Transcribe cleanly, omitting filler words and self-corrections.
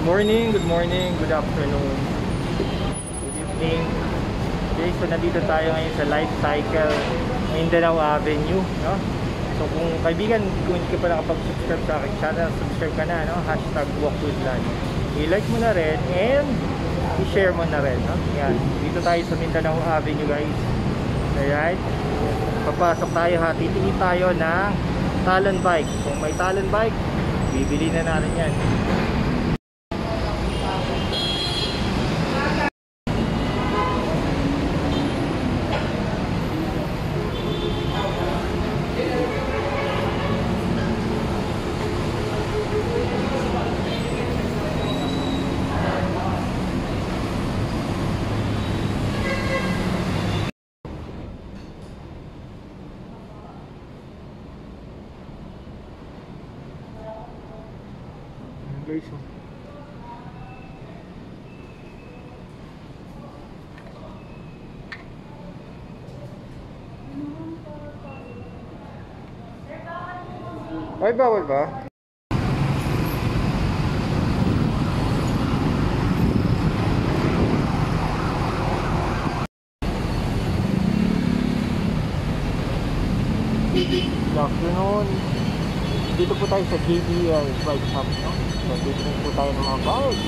Good morning, good afternoon, good evening. Okay, so nandito tayo ngayon sa Life Cycle Mindanao Avenue, no? So kung kaibigan, kung hindi ka pa nakapag-subscribe sa aking channel, subscribe ka na, no? Hashtag #WalkWithLan. I-like mo na rin and i-share mo na rin, no? Yan, dito tayo sa Mindanao Avenue, guys. Alright, papasok tayo ha, titingin tayo ng Talon bike. Kung may Talon bike, bibili na natin yan. Guys, ay bawal ba? Good afternoon. Dito po tayo sa JBL Bike Shop, no? So dito po tayo ng mga bike.